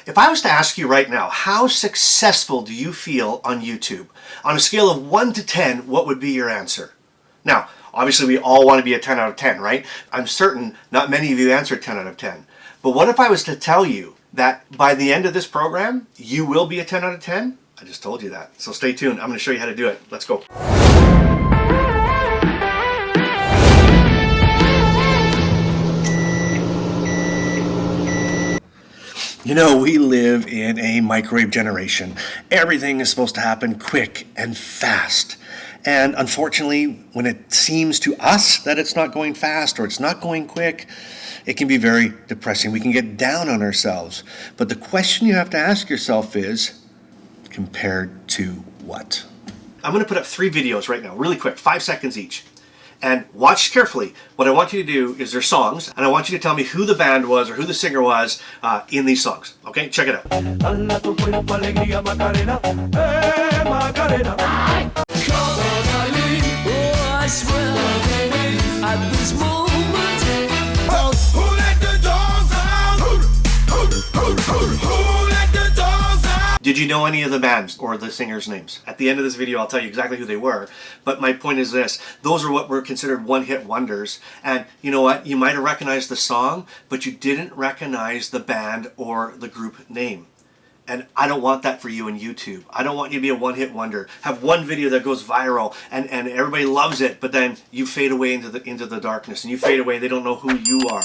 If I was to ask you right now, how successful do you feel on YouTube? On a scale of 1 to 10, what would be your answer? Now, obviously we all want to be a 10 out of 10, right? I'm certain not many of you answered 10 out of 10. But what if I was to tell you that by the end of this program, you will be a 10 out of 10? I just told you that. So stay tuned. I'm going to show you how to do it. Let's go. You know, we live in a microwave generation. Everything is supposed to happen quick and fast. And unfortunately, when it seems to us that it's not going fast or it's not going quick, it can be very depressing. We can get down on ourselves. But the question you have to ask yourself is, compared to what? I'm going to put up 3 videos right now, really quick, 5 seconds each. And watch carefully. What I want you to do is they're songs, and I want you to tell me who the band was or who the singer was in these songs. Okay, check it out. Did you know any of the bands or the singers' names? At the end of this video, I'll tell you exactly who they were. But my point is this. Those are what were considered one-hit wonders. And you know what? You might have recognized the song, but you didn't recognize the band or the group name. And I don't want that for you in YouTube. I don't want you to be a one-hit wonder. Have one video that goes viral and everybody loves it, but then you fade away into the darkness and you fade away. They don't know who you are.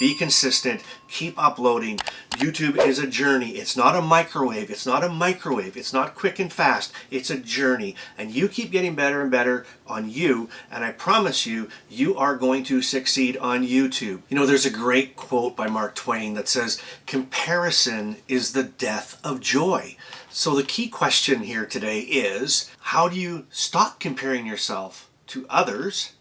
Be consistent. Keep uploading. YouTube is a journey. It's not a microwave. It's not a microwave. It's not quick and fast. It's a journey. And you keep getting better and better on you. And I promise you, you are going to succeed on YouTube. You know, there's a great quote by Mark Twain that says, comparison is the death of joy. So the key question here today is, how do you stop comparing yourself to others?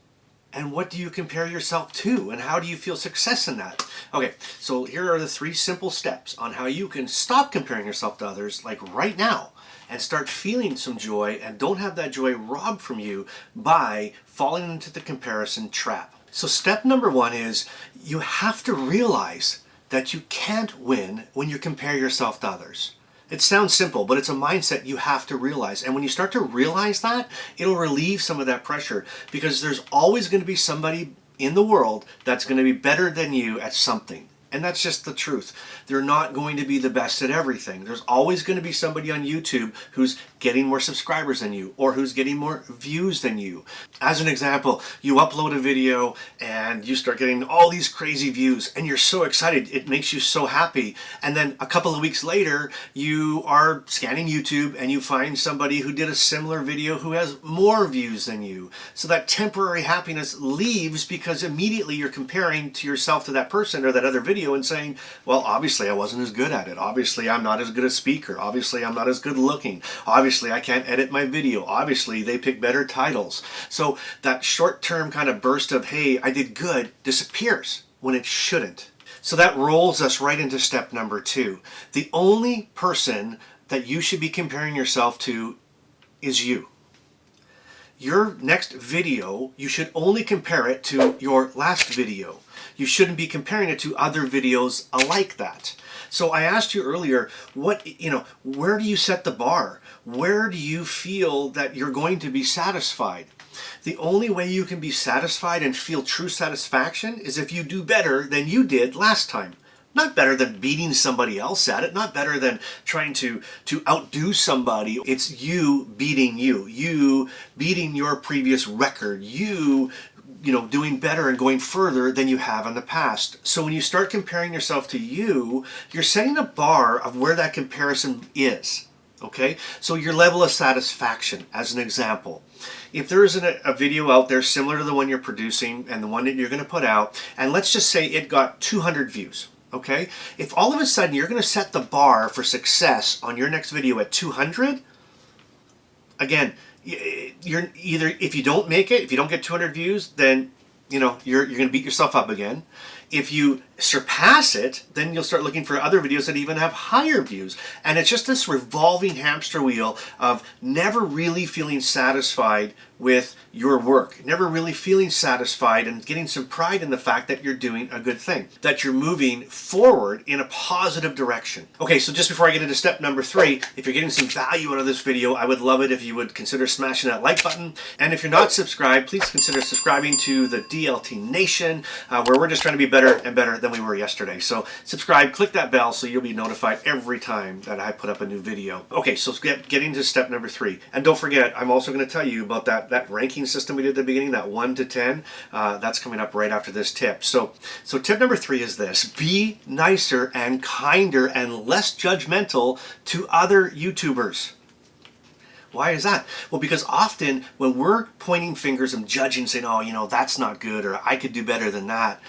And what do you compare yourself to? And how do you feel success in that? Okay, so here are the 3 simple steps on how you can stop comparing yourself to others, like right now, and start feeling some joy and don't have that joy robbed from you by falling into the comparison trap. So step number 1 is you have to realize that you can't win when you compare yourself to others. It sounds simple, but it's a mindset you have to realize. And when you start to realize that, it'll relieve some of that pressure, because there's always going to be somebody in the world that's going to be better than you at something. And that's just the truth. They're not going to be the best at everything. There's always going to be somebody on YouTube who's getting more subscribers than you or who's getting more views than you. As an example, you upload a video and you start getting all these crazy views and you're so excited. It makes you so happy. And then a couple of weeks later, you are scanning YouTube and you find somebody who did a similar video who has more views than you. So that temporary happiness leaves because immediately you're comparing to yourself to that person or that other video and saying, well, obviously I wasn't as good at it. Obviously I'm not as good a speaker. Obviously I'm not as good looking. Obviously I can't edit my video. Obviously they pick better titles. So that short-term kind of burst of, hey, I did good, disappears when it shouldn't. So that rolls us right into step number 2. The only person that you should be comparing yourself to is you. Your next video, you should only compare it to your last video. You shouldn't be comparing it to other videos alike that. So I asked you earlier, where do you set the bar? Where do you feel that you're going to be satisfied? The only way you can be satisfied and feel true satisfaction is if you do better than you did last time. Not better than beating somebody else at it, not better than trying to outdo somebody. It's you beating you, you beating your previous record, you doing better and going further than you have in the past. So when you start comparing yourself to you, you're setting a bar of where that comparison is. Okay, so your level of satisfaction, as an example. If there isn't a video out there similar to the one you're producing and the one that you're going to put out, and let's just say it got 200 views. Okay, if all of a sudden you're going to set the bar for success on your next video at 200, again, you're either, if you don't make it, if you don't get 200 views, then you're going to beat yourself up again. If you surpass it, then you'll start looking for other videos that even have higher views. And it's just this revolving hamster wheel of never really feeling satisfied with your work, never really feeling satisfied and getting some pride in the fact that you're doing a good thing, that you're moving forward in a positive direction. Okay, so just before I get into step number 3, if you're getting some value out of this video, I would love it if you would consider smashing that like button. And if you're not subscribed, please consider subscribing to the DLT Nation, where we're just trying to be better and better than we were yesterday. So subscribe, click that bell so you'll be notified every time that I put up a new video. Okay, so getting to step number 3. And don't forget, I'm also going to tell you about that ranking system we did at the beginning, that 1 to 10. That's coming up right after this tip. So tip number 3 is this: be nicer and kinder and less judgmental to other YouTubers. Why is that? Well, because often when we're pointing fingers and judging, saying, oh, you know, that's not good, or I could do better than that,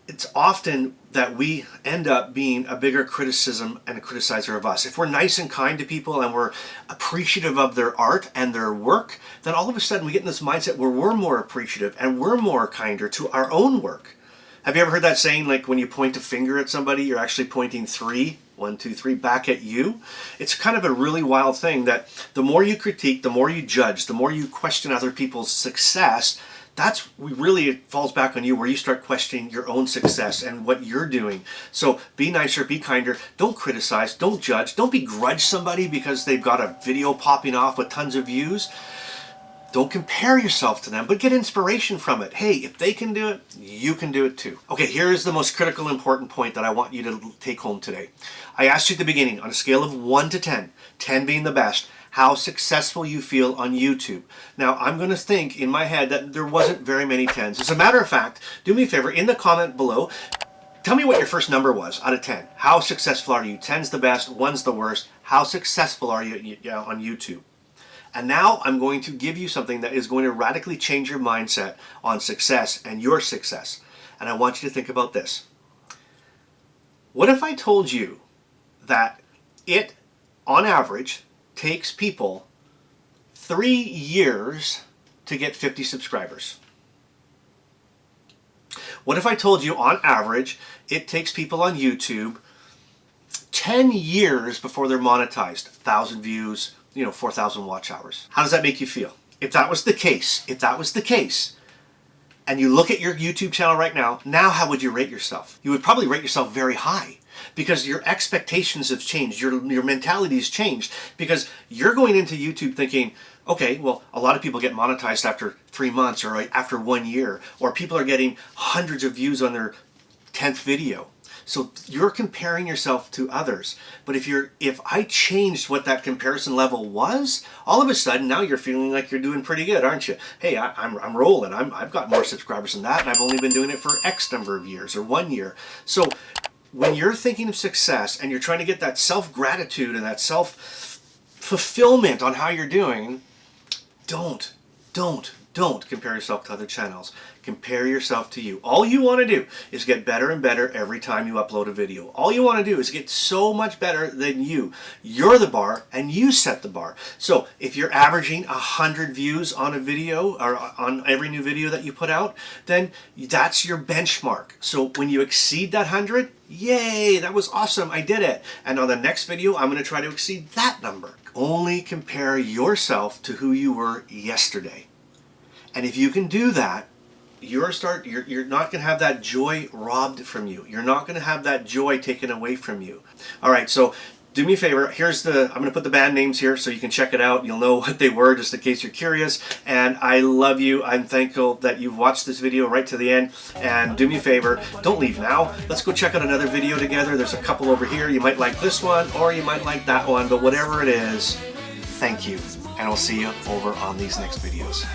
it's often that we end up being a bigger criticism and a criticizer of us. If we're nice and kind to people and we're appreciative of their art and their work, then all of a sudden we get in this mindset where we're more appreciative and we're more kinder to our own work. Have you ever heard that saying, like when you point a finger at somebody, you're actually pointing 3, 1, 2, 3, back at you? It's kind of a really wild thing that the more you critique, the more you judge, the more you question other people's success, that's really, it falls back on you, where you start questioning your own success and what you're doing. So be nicer, be kinder, don't criticize, don't judge, don't begrudge somebody because they've got a video popping off with tons of views. Don't compare yourself to them, but get inspiration from it. Hey, if they can do it, you can do it too. Okay, here's the most critical, important point that I want you to take home today. I asked you at the beginning, on a scale of 1 to 10, 10 being the best, how successful you feel on YouTube. Now, I'm going to think in my head that there wasn't very many 10s. As a matter of fact, do me a favor, in the comment below, tell me what your first number was out of 10. How successful are you? 10's the best, 1's the worst. How successful are you on YouTube? And now I'm going to give you something that is going to radically change your mindset on success and your success. And I want you to think about this. What if I told you that it, on average, takes people 3 years to get 50 subscribers? What if I told you on average it takes people on YouTube 10 years before they're monetized? 1,000 views, 4,000 watch hours. How does that make you feel? If that was the case, and you look at your YouTube channel right now, how would you rate yourself? You would probably rate yourself very high, because your expectations have changed, your mentality's changed, because you're going into YouTube thinking, okay, well, a lot of people get monetized after 3 months or after 1 year, or people are getting hundreds of views on their 10th video. So you're comparing yourself to others. But if I changed what that comparison level was, all of a sudden now you're feeling like you're doing pretty good, aren't you? Hey, I'm rolling. I've got more subscribers than that, and I've only been doing it for X number of years or 1 year. So when you're thinking of success and you're trying to get that self-gratitude and that self-fulfillment on how you're doing, don't compare yourself to other channels. Compare yourself to you. All you want to do is get better and better every time you upload a video. All you want to do is get so much better than you. You're the bar and you set the bar. So if you're averaging 100 views on a video or on every new video that you put out, then that's your benchmark. So when you exceed that 100, yay, that was awesome, I did it. And on the next video, I'm going to try to exceed that number. Only compare yourself to who you were yesterday. And if you can do that, you're not going to have that joy robbed from you. You're not going to have that joy taken away from you. All right, so do me a favor. I'm going to put the band names here so you can check it out. You'll know what they were just in case you're curious. And I love you. I'm thankful that you've watched this video right to the end. And do me a favor, don't leave now. Let's go check out another video together. There's a couple over here. You might like this one or you might like that one, but whatever it is, thank you. And I'll see you over on these next videos.